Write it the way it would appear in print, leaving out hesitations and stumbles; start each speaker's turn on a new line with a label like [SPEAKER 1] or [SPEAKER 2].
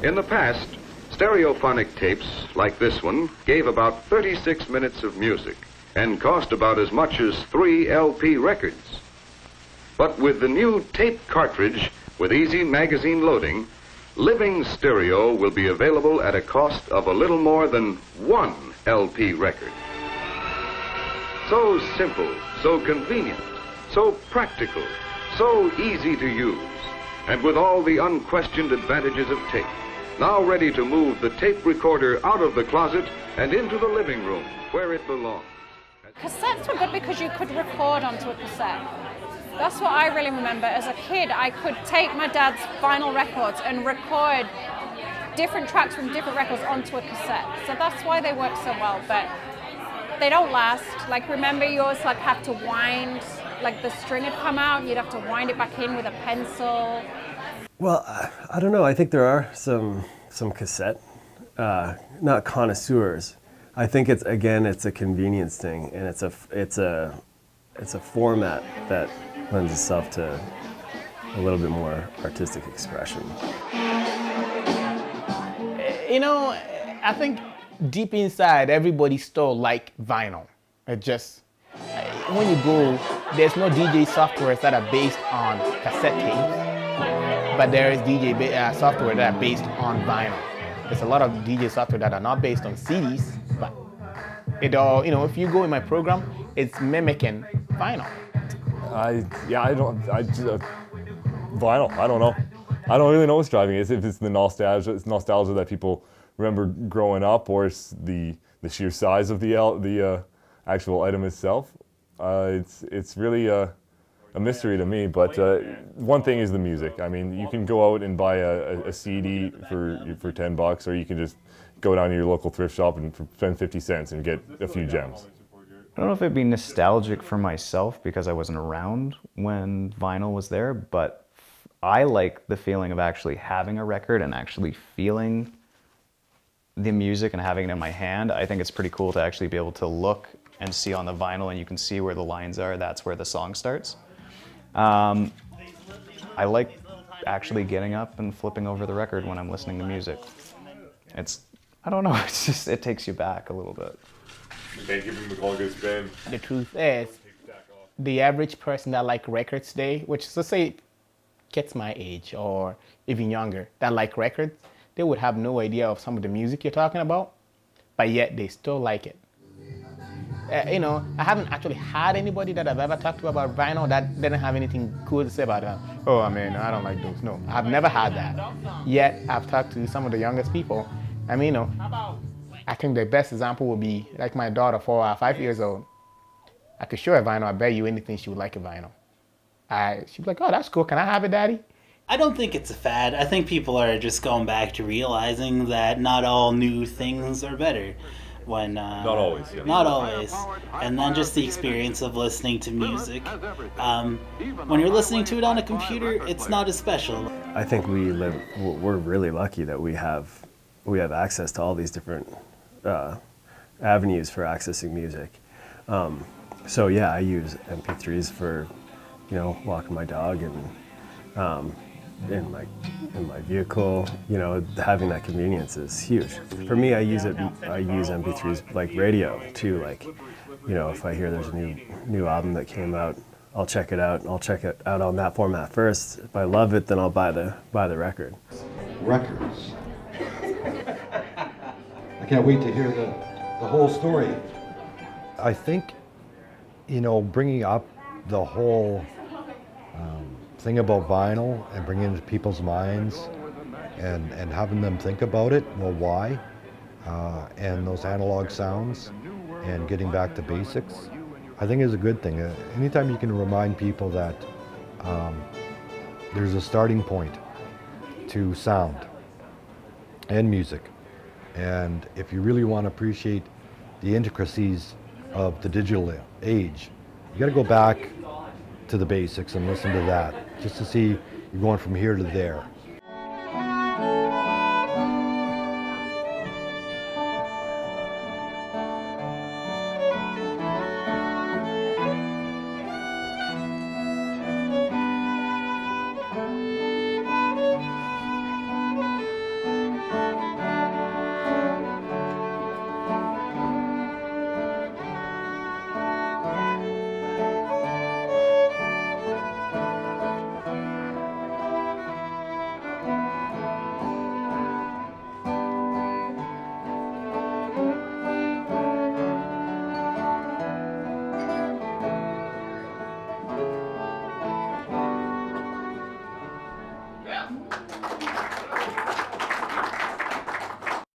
[SPEAKER 1] In the past, stereophonic tapes like this one gave about 36 minutes of music and cost about as much as 3 LP records. But with the new tape cartridge with easy magazine loading, living stereo will be available at a cost of a little more than 1 LP record. So simple, so convenient, so practical, so easy to use, and with all the unquestioned advantages of tape. Now ready to move the tape recorder out of the closet and into the living room where it belongs.
[SPEAKER 2] Cassettes were good because you could record onto a cassette. That's what I really remember. As a kid, I could take my dad's vinyl records and record different tracks from different records onto a cassette. So that's why they work so well, but they don't last. Like, remember, you always like have to wind, like the string had come out, and you'd have to wind it back in with a pencil.
[SPEAKER 3] Well, I don't know. I think there are some cassette, not connoisseurs. I think it's a convenience thing, and it's a format that lends itself to a little bit more artistic expression.
[SPEAKER 4] You know, I think deep inside, everybody still like vinyl. It just, when you go, there's no DJ softwares that are based on cassette tapes, but there is DJ software that are based on vinyl. There's a lot of DJ software that are not based on CDs, but it all, you know, if you go in my program, it's mimicking vinyl.
[SPEAKER 5] Vinyl, I don't know. I don't really know what's driving it. If it's the nostalgia, it's nostalgia that people remember growing up, or it's the sheer size of the actual item itself. It's really a mystery to me, but one thing is the music. I mean, you can go out and buy a CD for $10, or you can just go down to your local thrift shop and spend 50 cents and get a few gems.
[SPEAKER 6] I don't know if it'd be nostalgic for myself because I wasn't around when vinyl was there, but I like the feeling of actually having a record and actually feeling the music and having it in my hand. I think it's pretty cool to actually be able to look and see on the vinyl, and you can see where the lines are. That's where the song starts. I like actually getting up and flipping over the record when I'm listening to music. I don't know, it's just, it takes you back a little bit.
[SPEAKER 5] Can't give him a good spin.
[SPEAKER 4] The truth is, the average person that like records today, which is, let's say, kids my age or even younger that like records, they would have no idea of some of the music you're talking about, but yet they still like it. You know, I haven't actually had anybody that I've ever talked to about vinyl that didn't have anything cool to say about it. Oh, I mean, I don't like those. No, I've never had that. Yet I've talked to some of the youngest people. I mean, you know, I think the best example would be like my daughter, 4 or 5 years old. I could show her vinyl. I bet you anything she would like a vinyl. She'd be like, oh, that's cool. Can I have it, Daddy?
[SPEAKER 7] I don't think it's a fad. I think people are just going back to realizing that not all new things are better. When not
[SPEAKER 5] always. Yeah.
[SPEAKER 7] Not always. And then just the experience of listening to music. When you're listening to it on a computer, it's not as special.
[SPEAKER 3] I think we're really lucky that we have access to all these different avenues for accessing music. So yeah, I use MP3s for, you know, walking my dog and in my vehicle. You know, having that convenience is huge. For me, I use MP3s like radio too. Like, you know, if I hear there's a new album that came out, I'll check it out, and I'll check it out on that format first. If I love it, then I'll buy the record.
[SPEAKER 8] Records. I can't wait to hear the whole story. I think, you know, bringing up the whole thing about vinyl and bringing it into people's minds and having them think about it, well, why? And those analog sounds and getting back to basics, I think is a good thing. Anytime you can remind people that there's a starting point to sound and music. And if you really want to appreciate the intricacies of the digital age, you got to go back to the basics and listen to that, just to see you're going from here to there.